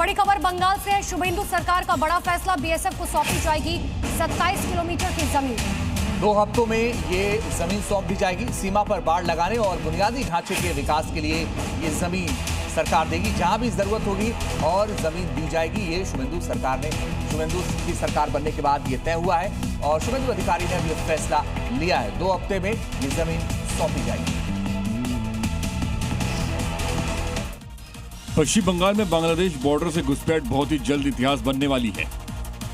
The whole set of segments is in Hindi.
बड़ी खबर बंगाल से है। शुभेंदु सरकार का बड़ा फैसला, बीएसएफ को सौंपी जाएगी 27 किलोमीटर की जमीन। 2 हफ्तों में ये जमीन सौंप दी जाएगी। सीमा पर बाड़ लगाने और बुनियादी ढांचे के विकास के लिए ये जमीन सरकार देगी। जहां भी जरूरत होगी और जमीन दी जाएगी। ये शुभेंदु की सरकार बनने के बाद ये तय हुआ है और शुभेंदु अधिकारी ने अभी फैसला लिया है। 2 हफ्ते में ये जमीन सौंपी जाएगी। पश्चिम बंगाल में बांग्लादेश बॉर्डर से घुसपैठ बहुत ही जल्द इतिहास बनने वाली है,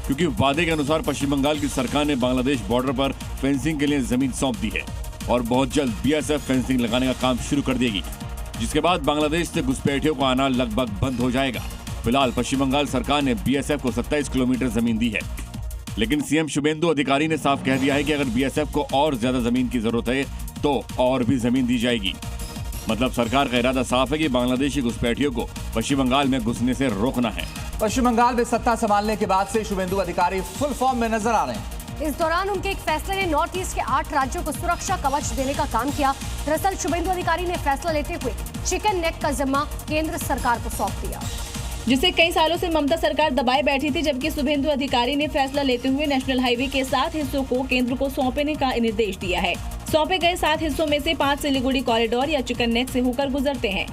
क्योंकि वादे के अनुसार पश्चिम बंगाल की सरकार ने बांग्लादेश बॉर्डर पर फेंसिंग के लिए जमीन सौंप दी है और बहुत जल्द बीएसएफ फेंसिंग लगाने का काम शुरू कर देगी, जिसके बाद बांग्लादेश से घुसपैठियों का आना लगभग बंद हो जाएगा। फिलहाल पश्चिम बंगाल सरकार ने बीएसएफ को 27 किलोमीटर जमीन दी है, लेकिन सीएम शुभेंदु अधिकारी ने साफ कह दिया है कि अगर बीएसएफ को और ज्यादा जमीन की जरूरत है तो और भी जमीन दी जाएगी। मतलब सरकार का इरादा साफ है कि बांग्लादेशी घुसपैठियों को पश्चिम बंगाल में घुसने से रोकना है। पश्चिम बंगाल में सत्ता संभालने के बाद से शुभेंदु अधिकारी फुल फॉर्म में नजर आ रहे हैं। इस दौरान उनके एक फैसले ने नॉर्थ ईस्ट के 8 राज्यों को सुरक्षा कवच देने का काम किया। दरअसल शुभेंदु अधिकारी ने फैसला लेते हुए चिकन नेक का जिम्मा केंद्र सरकार को सौंप दिया, जिसे कई सालों से ममता सरकार दबाए बैठी थी, जबकि शुभेंदु अधिकारी ने फैसला लेते हुए नेशनल हाईवे के 7 हिस्सों को केंद्र को सौंपने का निर्देश दिया है। सौंपे गए 7 हिस्सों में से 5 सिलीगुड़ी कॉरिडोर या चिकन नेक से होकर गुजरते हैं।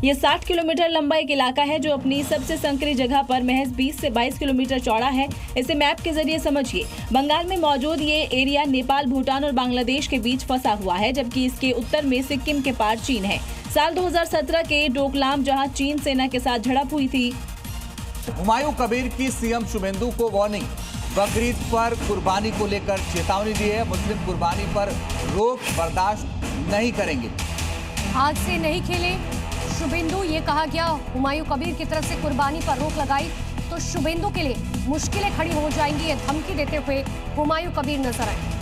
ये 60 किलोमीटर लंबा एक इलाका है जो अपनी सबसे संकरी जगह पर महज 20 से 22 किलोमीटर चौड़ा है। इसे मैप के जरिए समझिए। बंगाल में मौजूद ये एरिया नेपाल, भूटान और बांग्लादेश के बीच फंसा हुआ है, जबकि इसके उत्तर में सिक्किम के पार चीन है। साल 2017 के डोकलाम जहां चीन सेना के साथ झड़प हुई थी। हुमायूं कबीर की सीएम शुभेंदु को वार्निंग, बकरीद पर कुर्बानी को लेकर चेतावनी दी है। मुस्लिम कुर्बानी पर रोक बर्दाश्त नहीं करेंगे। आज से नहीं खेले शुभेंदु, ये कहा गया। हुमायूं कबीर की तरफ से कुर्बानी पर रोक लगाई तो शुभेंदु के लिए मुश्किलें खड़ी हो जाएंगी। ये धमकी देते हुए हुमायूं कबीर नजर आए।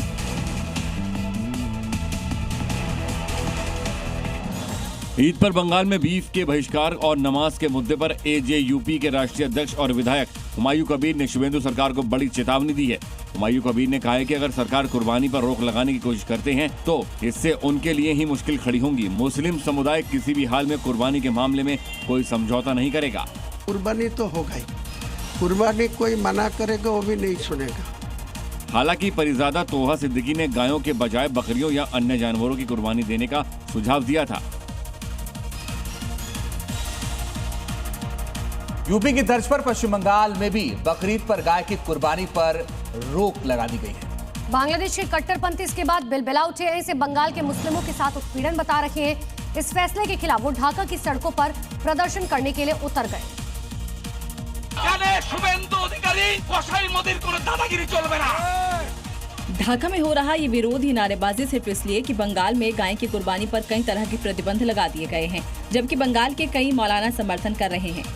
ईद पर बंगाल में बीफ के बहिष्कार और नमाज के मुद्दे पर एजेयूपी के राष्ट्रीय अध्यक्ष और विधायक हुमायूं कबीर ने शुभेंदु सरकार को बड़ी चेतावनी दी है। हुमायूं कबीर ने कहा है कि अगर सरकार कुर्बानी पर रोक लगाने की कोशिश करते हैं तो इससे उनके लिए ही मुश्किल खड़ी होंगी। मुस्लिम समुदाय किसी भी हाल में कुर्बानी के मामले में कोई समझौता नहीं करेगा। कुर्बानी तो होगा ही, कुर्बानी कोई मना करेगा वो भी नहीं सुनेगा। हालांकि परिजादा तोहा सिद्दीकी ने गायों के बजाय बकरियों या अन्य जानवरों की कुर्बानी देने का सुझाव दिया था। यूपी की तर्ज पर पश्चिम बंगाल में भी बकरीद पर गाय की कुर्बानी पर रोक लगा दी गई है। बांग्लादेश के कट्टरपंथी इसके बाद बिलबिला उठे हैं। इसे बंगाल के मुस्लिमों के साथ उत्पीड़न बता रखे हैं। इस फैसले के खिलाफ वो ढाका की सड़कों पर प्रदर्शन करने के लिए उतर गए। ढाका में हो रहा ये विरोधी नारेबाजी सिर्फ इसलिए कि बंगाल में गाय की कुर्बानी पर कई तरह के प्रतिबंध लगा दिए गए हैं, जबकि बंगाल के कई मौलाना समर्थन कर रहे हैं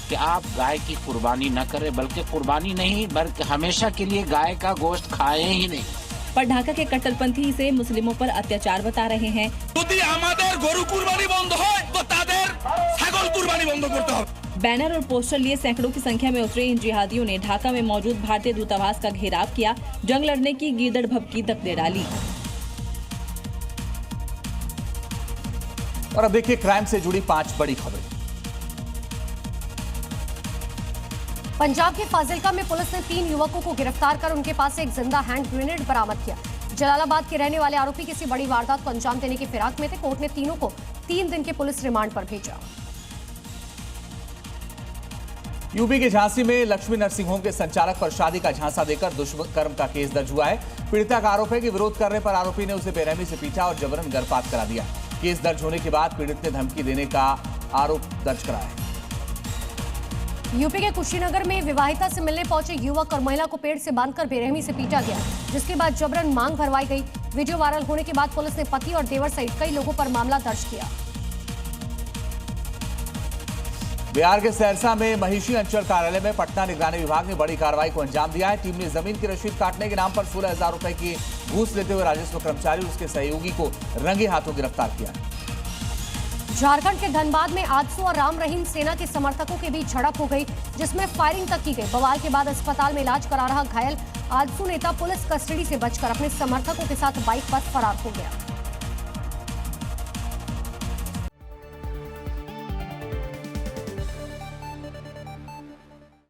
कि आप गाय की कुर्बानी न करें, बल्कि कुर्बानी नहीं बल्कि हमेशा के लिए गाय का गोश्त खाएं ही नहीं। पर ढाका के कट्टरपंथी इसे मुस्लिमों पर अत्याचार बता रहे हैं। बैनर और पोस्टर लिए सैकड़ों की संख्या में उतरे इन जिहादियों ने ढाका में मौजूद भारतीय दूतावास का घेराव किया। जंग लड़ने की गीदड़ भभकी तक दे डाली। और अब देखिए क्राइम से जुड़ी 5 बड़ी खबरें। पंजाब के फाजिलका में पुलिस ने 3 युवकों को गिरफ्तार कर उनके पास से एक जिंदा हैंड ग्रेनेड बरामद किया। जलालाबाद के रहने वाले आरोपी किसी बड़ी वारदात को अंजाम देने की फिराक में थे। कोर्ट ने तीनों को 3 दिन के पुलिस रिमांड पर भेजा। यूपी के झांसी में लक्ष्मी नर्सिंग होम के संचालक पर शादी का झांसा देकर दुष्कर्म का केस दर्ज हुआ है। पीड़िता का आरोप है कि विरोध करने पर आरोपी ने उसे बेरहमी से पीटा और जबरन गर्भपात करा दिया। केस दर्ज होने के बाद पीड़ित ने धमकी देने का आरोप दर्ज कराया है। यूपी के कुशीनगर में विवाहिता से मिलने पहुंचे युवक और महिला को पेड़ से बांधकर बेरहमी से पीटा गया, जिसके बाद जबरन मांग भरवाई गई। वीडियो वायरल होने के बाद पुलिस ने पति और देवर सहित कई लोगों पर मामला दर्ज किया। बिहार के सहरसा में महिषी अंचल कार्यालय में पटना निगरानी विभाग ने बड़ी कार्रवाई को अंजाम दिया है। टीम ने जमीन की रसीद काटने के नाम पर 16,000 रुपए की घूस लेते हुए राजस्व कर्मचारी और उसके सहयोगी को रंगे हाथों गिरफ्तार किया। झारखंड के धनबाद में आजसू और राम रहीम सेना के समर्थकों के बीच झड़प हो गई, जिसमें फायरिंग तक की गई। बवाल के बाद अस्पताल में इलाज करा रहा घायल आजसू नेता पुलिस कस्टडी से बचकर अपने समर्थकों के साथ बाइक पर फरार हो गया।